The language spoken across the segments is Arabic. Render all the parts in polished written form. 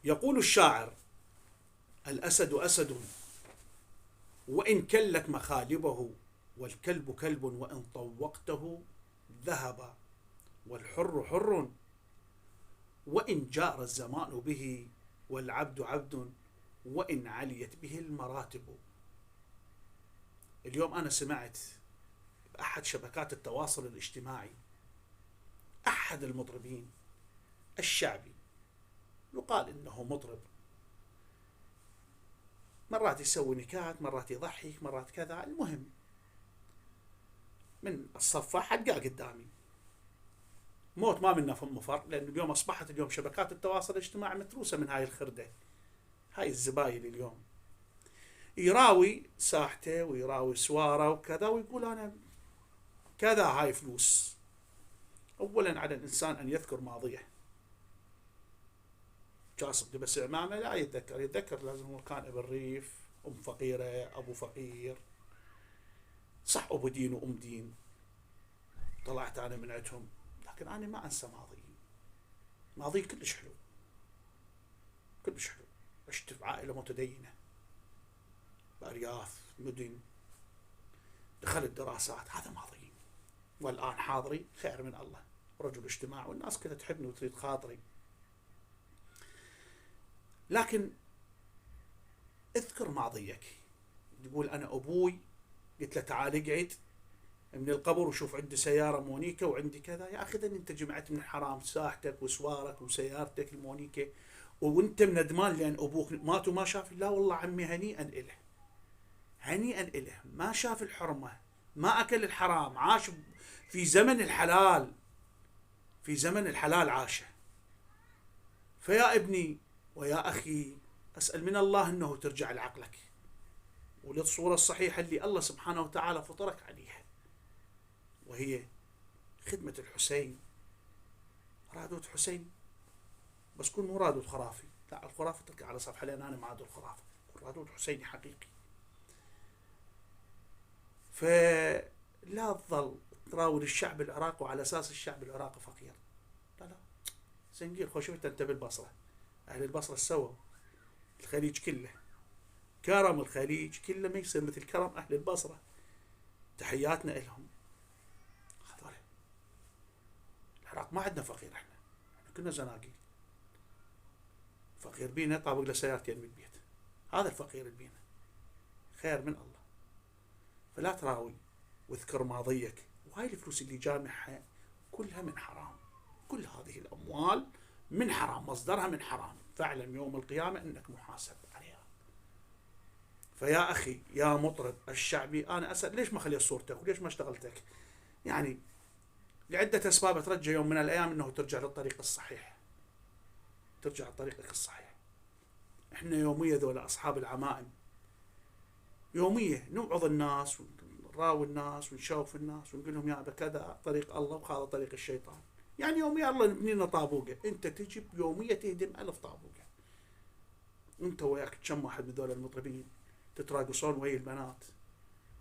يقول الشاعر: الأسد أسد وإن كلت مخالبه، والكلب كلب وإن طوقته ذهب، والحر حر وإن جار الزمان به، والعبد عبد وإن عليت به المراتب. اليوم أنا سمعت بأحد شبكات التواصل الاجتماعي أحد المطربين الشعبي، يقال إنه مطرب، مرات يسوي نكات، مرات يضحك، مرات كذا، المهم من الصفحة حلقاه قدامي موت ما منه مفر، لأن اليوم أصبحت شبكات التواصل الاجتماعي متروسة من هاي الخردة، هاي الزبايل. اليوم يراوي ساحته ويراوي سواره وكذا، ويقول أنا كذا، هاي فلوس. أولا على الإنسان أن يذكر ماضيه. جاسم بس إمامه لا يتذكر لازم هو كان ابن ريف، أم فقيرة، أبو فقير، صح أبو دين وأم دين، طلعت أنا من عندهم، لكن أنا ما أنسى ماضي. ماضي كلش حلو، كلش حلو. عشت في عائلة متدينة بأرياف مدن، دخلت دراسات، هذا ماضي. والآن حاضري خير من الله، رجل اجتماع والناس كلها تحبني وتريد خاطري. لكن اذكر ماضيك. تقول أنا أبوي قلت له تعال اقعد من القبر وشوف عندي سيارة مونيكا وعندي كذا. يا أخي أنت جمعت من حرام ساحتك وسوارك وسيارتك المونيكا، وانت ندمان لأن أبوك مات وما شاف. لا والله عمي، هنيئا إله، هنيئا إله، ما شاف الحرمة، ما أكل الحرام، عاش في زمن الحلال، في زمن الحلال عاشه. فيا ابني ويا أخي، أسأل من الله أنه ترجع لعقلك وللصورة الصحيحة اللي الله سبحانه وتعالى فطرك عليها، وهي خدمة الحسين. رادود حسين، بس كن مو رادود خرافي، لا الخرافة تركع على صفحة، لأن أنا ما عاد الخرافة، رادود حسيني حقيقي. فلا تظل تراود الشعب العراقي وعلى أساس الشعب العراقي فقير. لا لا، زنقير. خو شفت أنت بالبصرة، أهل البصرة سووا الخليج كله، كرم الخليج كله ما يصير مثل كرم أهل البصرة. تحياتنا لهم. هذول العراق ما عندنا فقير، احنا كنا زناقين. فقير بينا طابق له سيارتين بالبيت، هذا الفقير اللي بينا، خير من الله. فلا تراوي واذكر ماضيك. وهاي الفلوس اللي جامعها كلها من حرام، كل هذه الأموال من حرام، مصدرها من حرام. فاعلم يوم القيامة أنك محاسب عليها. فيا أخي يا مطرب الشعبي، أنا أسأل ليش ما خليت صورتك وليش ما اشتغلتك؟ يعني لعدة أسباب ترجى يوم من الأيام أنه ترجع للطريق الصحيح، ترجع لطريقك الصحيح. إحنا يومية ذولا أصحاب العمائم، يومية نوعظ الناس ونراوي الناس ونشوف الناس ونقول لهم يا كذا طريق الله وهذا طريق الشيطان. يعني يوميا الله يبني لنا طابوقة، أنت تجي يومية تهدم 1000 طابوقة. أنت وياك كم واحد من ذول المطربين تتراقصون ويا البنات،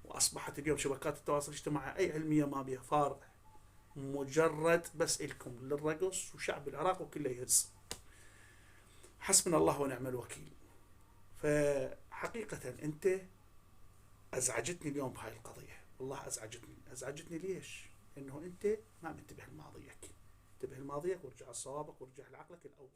وأصبحت اليوم شبكات التواصل الاجتماعي أي علمية ما بيها، فارغة، مجرد بس إلكم للرقص، وشعب العراق كله يهز. حسبنا الله ونعم الوكيل. فحقيقة أنت أزعجتني اليوم بهاي القضية، والله أزعجتني ليش؟ إنه أنت ما منتبه لماضيك. انتبه لماضيك وارجع لصوابك وارجع لعقلك الأول.